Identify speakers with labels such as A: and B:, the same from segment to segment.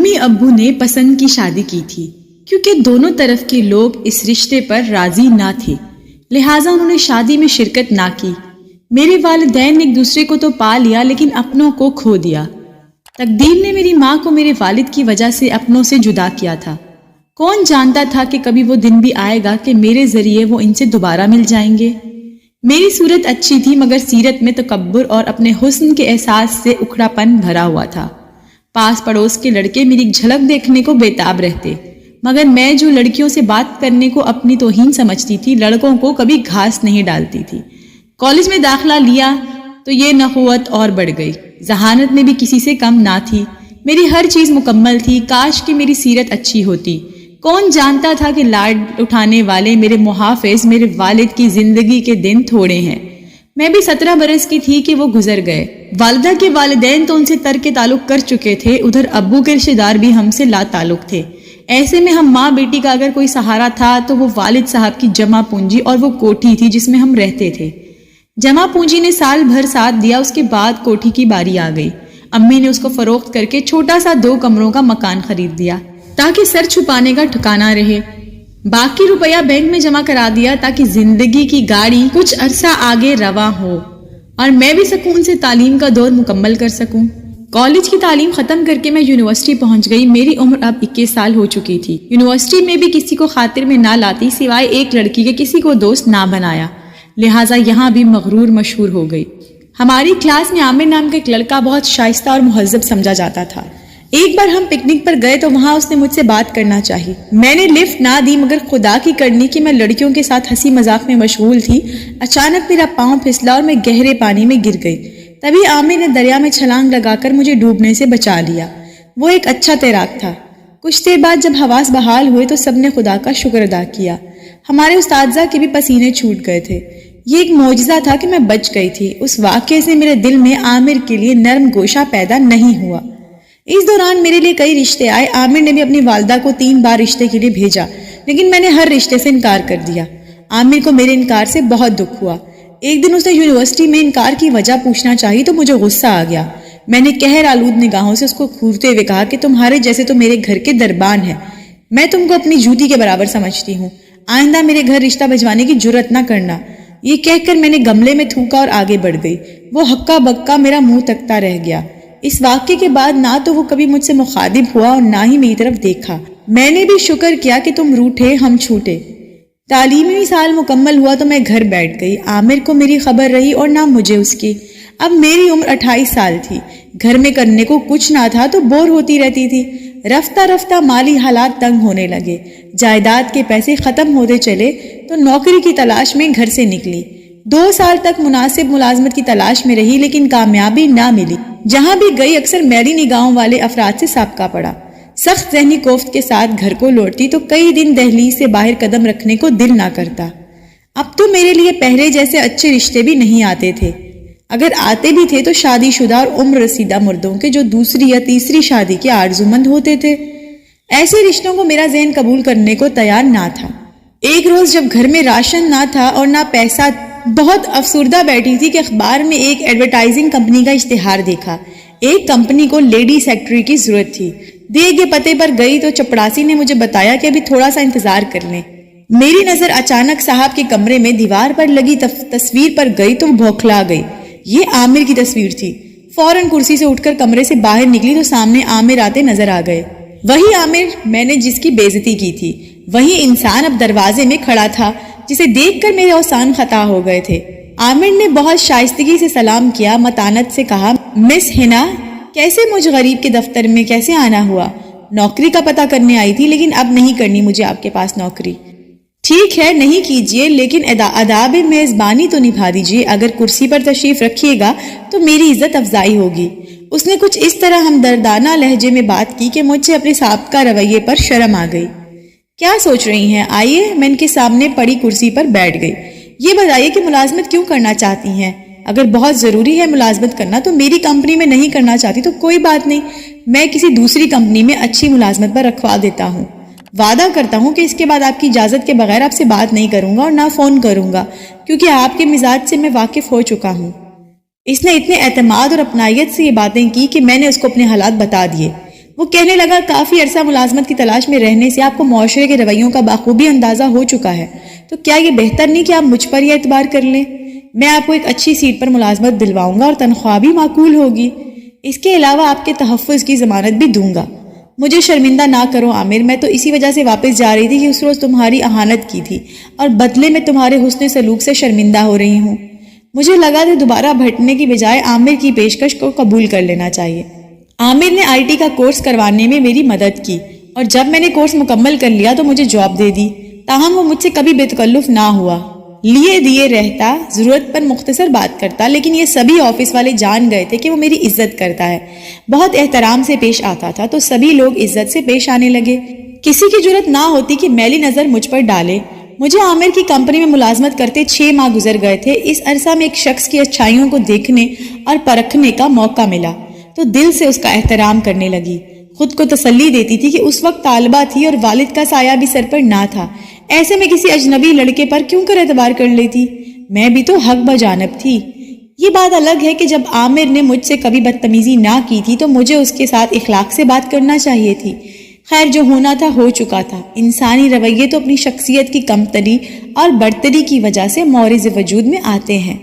A: امی ابو نے پسند کی شادی کی تھی کیونکہ دونوں طرف کے لوگ اس رشتے پر راضی نہ تھے، لہٰذا انہوں نے شادی میں شرکت نہ کی۔ میرے والدین نے ایک دوسرے کو تو پا لیا لیکن اپنوں کو کھو دیا۔ تقدیر نے میری ماں کو میرے والد کی وجہ سے اپنوں سے جدا کیا تھا۔ کون جانتا تھا کہ کبھی وہ دن بھی آئے گا کہ میرے ذریعے وہ ان سے دوبارہ مل جائیں گے۔ میری صورت اچھی تھی مگر سیرت میں تکبر اور اپنے حسن کے احساس سے اکھڑا پن بھرا ہوا تھا۔ پاس پڑوس کے لڑکے میری جھلک دیکھنے کو بےتاب رہتے، مگر میں جو لڑکیوں سے بات کرنے کو اپنی توہین سمجھتی تھی، لڑکوں کو کبھی گھاس نہیں ڈالتی تھی۔ کالج میں داخلہ لیا تو یہ نخوت اور بڑھ گئی۔ ذہانت میں بھی کسی سے کم نہ تھی، میری ہر چیز مکمل تھی۔ کاش کہ میری سیرت اچھی ہوتی۔ کون جانتا تھا کہ لاڈ اٹھانے والے میرے محافظ میرے والد کی زندگی کے دن تھوڑے ہیں۔ میں بھی 17 برس کی تھی کہ وہ گزر گئے۔ والدہ کے والدین تو ان سے ترک تعلق کر چکے تھے، ادھر ابو کے رشتے دار بھی ہم سے لا تعلق تھے۔ ایسے میں ہم ماں بیٹی کا اگر کوئی سہارا تھا تو وہ والد صاحب کی جمع پونجی اور وہ کوٹھی تھی جس میں ہم رہتے تھے۔ جمع پونجی نے سال بھر ساتھ دیا، اس کے بعد کوٹھی کی باری آ گئی۔ امی نے اس کو فروخت کر کے چھوٹا سا 2 کمروں کا مکان خرید دیا تاکہ سر چھپانے کا ٹھکانہ رہے۔ باقی روپیہ بینک میں جمع کرا دیا تاکہ زندگی کی گاڑی کچھ عرصہ آگے رواں ہو اور میں بھی سکون سے تعلیم کا دور مکمل کر سکوں۔ کالج کی تعلیم ختم کر کے میں یونیورسٹی پہنچ گئی۔ میری عمر اب 21 سال ہو چکی تھی۔ یونیورسٹی میں بھی کسی کو خاطر میں نہ لاتی سوائے ایک لڑکی کے، کسی کو دوست نہ بنایا، لہٰذا یہاں بھی مغرور مشہور ہو گئی۔ ہماری کلاس میں عامر نام کا ایک لڑکا بہت شائستہ اور مہذب سمجھا جاتا تھا۔ ایک بار ہم پکنک پر گئے تو وہاں اس نے مجھ سے بات کرنا چاہی۔ میں نے لفٹ نہ دی مگر خدا کی کرنی کہ میں لڑکیوں کے ساتھ ہنسی مذاق میں مشغول تھی، اچانک میرا پاؤں پھسلا اور میں گہرے پانی میں گر گئی۔ تبھی عامر نے دریا میں چھلانگ لگا کر مجھے ڈوبنے سے بچا لیا۔ وہ ایک اچھا تیراک تھا۔ کچھ دیر بعد جب حواس بحال ہوئے تو سب نے خدا کا شکر ادا کیا۔ ہمارے اساتذہ کے بھی پسینے چھوٹ گئے تھے۔ یہ ایک معجزہ تھا کہ میں بچ گئی تھی۔ اس واقعے سے میرے دل میں عامر کے لیے نرم گوشہ پیدا نہیں ہوا۔ اس دوران میرے لیے کئی رشتے آئے۔ عامر نے بھی اپنی والدہ کو 3 بار رشتے کے لیے بھیجا لیکن میں نے ہر رشتے سے انکار کر دیا۔ عامر کو میرے انکار سے بہت دکھ ہوا۔ ایک دن اس نے یونیورسٹی میں انکار کی وجہ پوچھنا چاہی تو مجھے غصہ آ گیا۔ میں نے قہر آلود نگاہوں سے اس کو گھورتے ہوئے کہا کہ تمہارے جیسے تو میرے گھر کے دربان ہیں، میں تم کو اپنی جوتی کے برابر سمجھتی ہوں، آئندہ میرے گھر رشتہ بھجوانے کی جرت نہ کرنا۔ یہ کہہ کر میں نے گملے میں تھوکا اور آگے بڑھ گئی۔ وہ ہکا بکا میرا منہ تکتا رہ گیا۔ اس واقعے کے بعد نہ تو وہ کبھی مجھ سے مخاطب ہوا اور نہ ہی میری طرف دیکھا۔ میں نے بھی شکر کیا کہ تم روٹھے ہم چھوٹے۔ تعلیمی سال مکمل ہوا تو میں گھر بیٹھ گئی۔ عامر کو میری خبر رہی اور نہ مجھے اس کی۔ اب میری عمر 28 سال تھی۔ گھر میں کرنے کو کچھ نہ تھا تو بور ہوتی رہتی تھی۔ رفتہ رفتہ مالی حالات تنگ ہونے لگے، جائیداد کے پیسے ختم ہوتے چلے تو نوکری کی تلاش میں گھر سے نکلی۔ 2 سال تک مناسب ملازمت کی تلاش میں رہی لیکن کامیابی نہ ملی۔ جہاں بھی گئی اکثر میری نگاہوں والے افراد سے سابقہ پڑا۔ سخت ذہنی کوفت کے ساتھ گھر کو لوٹتی تو کئی دن دہلیز سے باہر قدم رکھنے کو دل نہ کرتا۔ اب تو میرے لیے پہلے جیسے اچھے رشتے بھی نہیں آتے تھے، اگر آتے بھی تھے تو شادی شدہ اور عمر رسیدہ مردوں کے جو دوسری یا تیسری شادی کے آرزومند ہوتے تھے۔ ایسے رشتوں کو میرا ذہن قبول کرنے کو تیار نہ تھا۔ ایک روز جب گھر میں راشن نہ تھا اور نہ پیسہ، بہت افسردہ بیٹھی تھی کہ اخبار میں ایک ایڈورٹائزنگ کمپنی کا اشتہار دیکھا۔ ایک کمپنی کو لیڈی سیکرٹری کی ضرورت تھی۔ دیے گئے پتے پر گئی تو چپڑاسی نے مجھے بتایا کہ ابھی تھوڑا سا انتظار کر لیں۔ میری نظر اچانک صاحب کے کمرے میں دیوار پر لگی تصویر پر گئی تو بھوکھلا گئی۔ یہ عامر کی تصویر تھی۔ فوراً کرسی سے اٹھ کر کمرے سے باہر نکلی تو سامنے عامر آتے نظر آ گئے۔ وہی عامر میں نے جس کی بے عزتی کی تھی، وہی انسان اب دروازے میں کھڑا تھا جسے دیکھ کر میرے اوسان خطا ہو گئے تھے۔ عامر نے بہت شائستگی سے سلام کیا، متانت سے کہا، مس ہنا، کیسے مجھ غریب کے دفتر میں کیسے آنا ہوا؟ نوکری کا پتہ کرنے آئی تھی لیکن اب نہیں کرنی مجھے آپ کے پاس نوکری۔ ٹھیک ہے نہیں کیجئے لیکن آداب میزبانی تو نبھا دیجئے، اگر کرسی پر تشریف رکھیے گا تو میری عزت افزائی ہوگی۔ اس نے کچھ اس طرح ہمدردانہ لہجے میں بات کی کہ مجھے اپنے سابقہ رویے پر شرم آ گئی۔ کیا سوچ رہی ہیں؟ آئیے۔ میں ان کے سامنے پڑی کرسی پر بیٹھ گئی۔ یہ بتائیے کہ ملازمت کیوں کرنا چاہتی ہیں؟ اگر بہت ضروری ہے ملازمت کرنا تو میری کمپنی میں نہیں کرنا چاہتی تو کوئی بات نہیں، میں کسی دوسری کمپنی میں اچھی ملازمت پر رکھوا دیتا ہوں۔ وعدہ کرتا ہوں کہ اس کے بعد آپ کی اجازت کے بغیر آپ سے بات نہیں کروں گا اور نہ فون کروں گا، کیونکہ آپ کے مزاج سے میں واقف ہو چکا ہوں۔ اس نے اتنے اعتماد اور اپنائیت سے یہ باتیں کی کہ میں نے اس کو اپنے حالات بتا دیے۔ وہ کہنے لگا کافی عرصہ ملازمت کی تلاش میں رہنے سے آپ کو معاشرے کے رویوں کا بخوبی اندازہ ہو چکا ہے، تو کیا یہ بہتر نہیں کہ آپ مجھ پر یہ اعتبار کر لیں؟ میں آپ کو ایک اچھی سیٹ پر ملازمت دلواؤں گا اور تنخواہ بھی معقول ہوگی۔ اس کے علاوہ آپ کے تحفظ کی ضمانت بھی دوں گا۔ مجھے شرمندہ نہ کرو عامر، میں تو اسی وجہ سے واپس جا رہی تھی کہ اس روز تمہاری اہانت کی تھی اور بدلے میں تمہارے حسن سلوک سے شرمندہ ہو رہی ہوں۔ مجھے لگا کہ دوبارہ بھٹنے کی بجائے عامر کی پیشکش کو قبول کر لینا چاہیے۔ عامر نے آئی ٹی کا کورس کروانے میں میری مدد کی اور جب میں نے کورس مکمل کر لیا تو مجھے جاب دے دی، تاہم وہ مجھ سے کبھی بے تکلف نہ ہوا، لیے دیے رہتا، ضرورت پر مختصر بات کرتا، لیکن یہ سبھی آفس والے جان گئے تھے کہ وہ میری عزت کرتا ہے، بہت احترام سے پیش آتا تھا، تو سبھی لوگ عزت سے پیش آنے لگے۔ کسی کی جرت نہ ہوتی کہ میلی نظر مجھ پر ڈالے۔ مجھے عامر کی کمپنی میں ملازمت کرتے 6 ماہ گزر گئے تھے۔ اس عرصہ میں ایک شخص کی اچھائیوں کو دیکھنے اور پرکھنے کا موقع ملا تو دل سے اس کا احترام کرنے لگی۔ خود کو تسلی دیتی تھی کہ اس وقت طالبہ تھی اور والد کا سایہ بھی سر پر نہ تھا، ایسے میں کسی اجنبی لڑکے پر کیوں کر اعتبار کر لیتی؟ میں بھی تو حق بجانب تھی۔ یہ بات الگ ہے کہ جب عامر نے مجھ سے کبھی بدتمیزی نہ کی تھی تو مجھے اس کے ساتھ اخلاق سے بات کرنا چاہیے تھی۔ خیر، جو ہونا تھا ہو چکا تھا۔ انسانی رویے تو اپنی شخصیت کی کمتری اور برتری کی وجہ سے مورز وجود میں آتے ہیں۔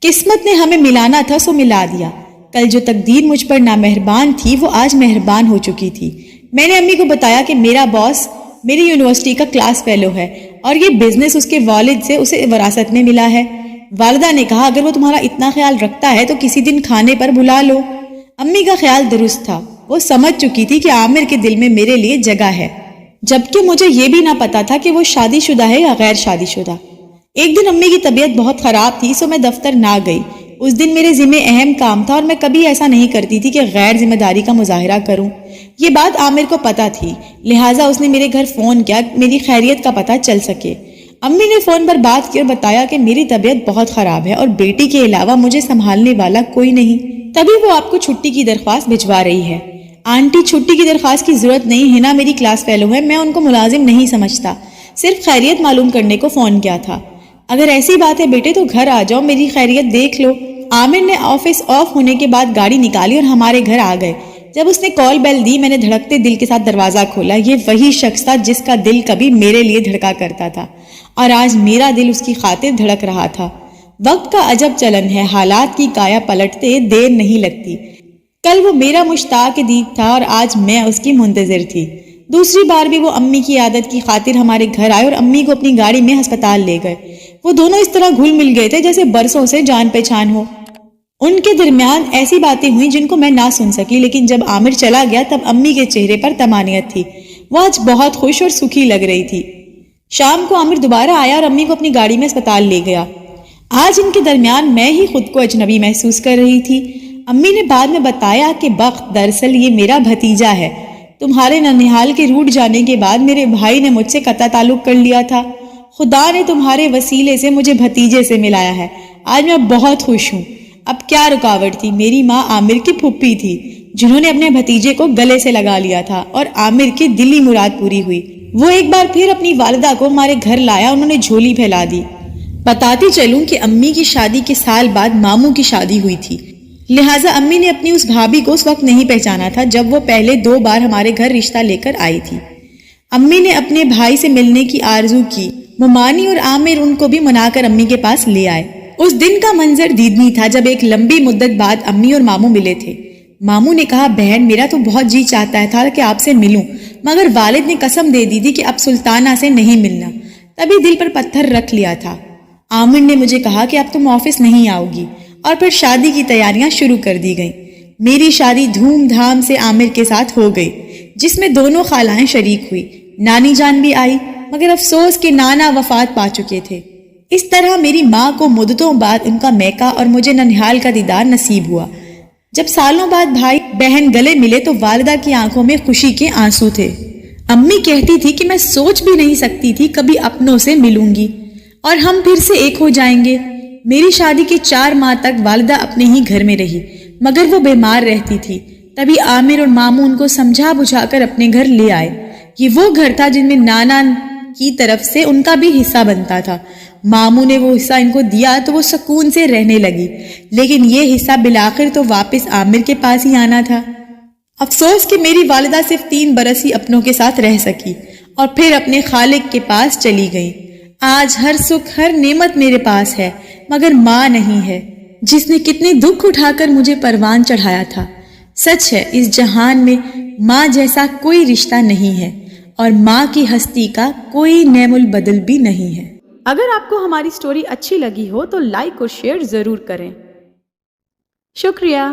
A: قسمت نے ہمیں ملانا تھا سو ملا دیا۔ کل جو تقدیر مجھ پر نامہربان تھی وہ آج مہربان ہو چکی تھی۔ میں نے امی کو بتایا کہ میرا باس میری یونیورسٹی کا کلاس فیلو ہے اور یہ بزنس اس کے والد سے اسے وراثت میں ملا ہے۔ والدہ نے کہا اگر وہ تمہارا اتنا خیال رکھتا ہے تو کسی دن کھانے پر بلا لو۔ امی کا خیال درست تھا، وہ سمجھ چکی تھی کہ عامر کے دل میں میرے لیے جگہ ہے، جبکہ مجھے یہ بھی نہ پتا تھا کہ وہ شادی شدہ ہے یا غیر شادی شدہ۔ ایک دن امی کی طبیعت بہت خراب تھی سو میں دفتر نہ گئی۔ اس دن میرے ذمہ اہم کام تھا اور میں کبھی ایسا نہیں کرتی تھی کہ غیر ذمہ داری کا مظاہرہ کروں۔ یہ بات عامر کو پتا تھی، لہٰذا اس نے میرے گھر فون کیا میری خیریت کا پتہ چل سکے۔ امی نے فون پر بات کی اور بتایا کہ میری طبیعت بہت خراب ہے اور بیٹی کے علاوہ مجھے سنبھالنے والا کوئی نہیں، تبھی وہ آپ کو چھٹی کی درخواست بھجوا رہی ہے۔ آنٹی، چھٹی کی درخواست کی ضرورت نہیں ہے نا، میری کلاس فیلو ہے، میں ان کو ملازم نہیں سمجھتا، صرف خیریت معلوم کرنے کو فون کیا تھا۔ اگر ایسی بات ہے بیٹے تو گھر آ جاؤ، میری خیریت دیکھ لو۔ عامر نے آفس آف ہونے کے بعد گاڑی نکالی اور ہمارے گھر آ گئے۔ جب اس نے کال بیل دی میں نے دھڑکتے دل کے ساتھ دروازہ کھولا۔ یہ وہی شخص تھا جس کا دل کبھی میرے لیے دھڑکا کرتا تھا اور آج میرا دل اس کی خاطر دھڑک رہا تھا۔ وقت کا عجب چلن ہے، حالات کی کایا پلٹتے دیر نہیں لگتی۔ کل وہ میرا مشتاق دید تھا اور آج میں اس کی منتظر تھی۔ دوسری بار بھی وہ امی کی عادت کی خاطر ہمارے گھر آئے اور امی کو اپنی گاڑی میں ہسپتال لے گئے۔ وہ دونوں اس طرح گھل مل گئے تھے جیسے برسوں سے جان پہچان ہو۔ ان کے درمیان ایسی باتیں ہوئیں جن کو میں نہ سن سکی، لیکن جب عامر چلا گیا تب امی کے چہرے پر طمانینت تھی۔ وہ آج بہت خوش اور سکھی لگ رہی تھی۔ شام کو عامر دوبارہ آیا اور امی کو اپنی گاڑی میں ہسپتال لے گیا۔ آج ان کے درمیان میں ہی خود کو اجنبی محسوس کر رہی تھی۔ امی نے بعد میں بتایا کہ بخت، دراصل یہ میرا بھتیجا ہے۔ تمہارے ننیحال کے روٹ جانے کے بعد میرے بھائی نے مجھ سے قطع تعلق کر لیا تھا۔ خدا نے تمہارے وسیلے سے مجھے بھتیجے سے ملایا ہے۔ آج میں بہت خوش ہوں۔ اب کیا رکاوٹ تھی؟ میری ماں عامر کی پھپھی تھی جنہوں نے اپنے بھتیجے کو گلے سے لگا لیا تھا اور عامر کی دلی مراد پوری ہوئی۔ وہ ایک بار پھر اپنی والدہ کو ہمارے گھر لایا، انہوں نے جھولی پھیلا دی۔ بتاتی چلوں کہ امی کی شادی کے سال بعد ماموں کی شادی ہوئی تھی، لہٰذا امی نے اپنی اس بھابھی کو اس وقت نہیں پہچانا تھا جب وہ پہلے 2 بار ہمارے گھر رشتہ لے کر آئی تھی۔ امی نے اپنے بھائی سے ملنے کی آرزو کی۔ ممانی اور عامر ان کو بھی منا کر امی کے پاس لے آئے۔ اس دن کا منظر دیدنی تھا جب ایک لمبی مدت بعد امی اور ماموں ملے تھے۔ ماموں نے کہا بہن میرا تو بہت جی چاہتا تھا کہ آپ سے ملوں، مگر والد نے قسم دے دی تھی کہ اب سلطانہ سے نہیں ملنا، تبھی دل پر پتھر رکھ لیا تھا۔ عامر نے مجھے کہا کہ اب تم آفس نہیں آؤ گی اور پھر شادی کی تیاریاں شروع کر دی گئیں۔ میری شادی دھوم دھام سے عامر کے ساتھ ہو گئی، جس میں دونوں خالائیں شریک ہوئی۔ نانی جان بھی آئی، مگر افسوس کہ نانا وفات پا چکے تھے۔ اس طرح میری ماں کو مدتوں بعد ان کا میکا اور مجھے ننیحال کا دیدار نصیب ہوا۔ جب سالوں بعد بھائی بہن گلے ملے تو والدہ کی آنکھوں میں خوشی کے آنسو تھے۔ امی کہتی تھی کہ میں سوچ بھی نہیں سکتی تھی کبھی اپنوں سے ملوں گی اور ہم پھر سے ایک ہو جائیں گے۔ میری شادی کے 4 ماہ تک والدہ اپنے ہی گھر میں رہی، مگر وہ بیمار رہتی تھی۔ تبھی عامر اور ماموں ان کو سمجھا بجھا کر اپنے گھر لے آئے۔ یہ وہ گھر تھا جن میں نانا کی طرف سے ان کا بھی حصہ بنتا تھا۔ ماموں نے وہ حصہ ان کو دیا تو وہ سکون سے رہنے لگی، لیکن یہ حصہ بالآخر تو واپس عامر کے پاس ہی آنا تھا۔ افسوس کہ میری والدہ صرف 3 برس ہی اپنوں کے ساتھ رہ سکی اور پھر اپنے خالق کے پاس چلی گئی۔ آج ہر سکھ ہر نعمت میرے پاس ہے، مگر ماں نہیں ہے، جس نے کتنے دکھ اٹھا کر مجھے پروان چڑھایا تھا۔ سچ ہے، اس جہان میں ماں جیسا کوئی رشتہ نہیں ہے، اور ماں کی ہستی کا کوئی نعم البدل بھی نہیں ہے۔ اگر آپ کو ہماری سٹوری اچھی لگی ہو تو لائک اور شیئر ضرور کریں۔ شکریہ۔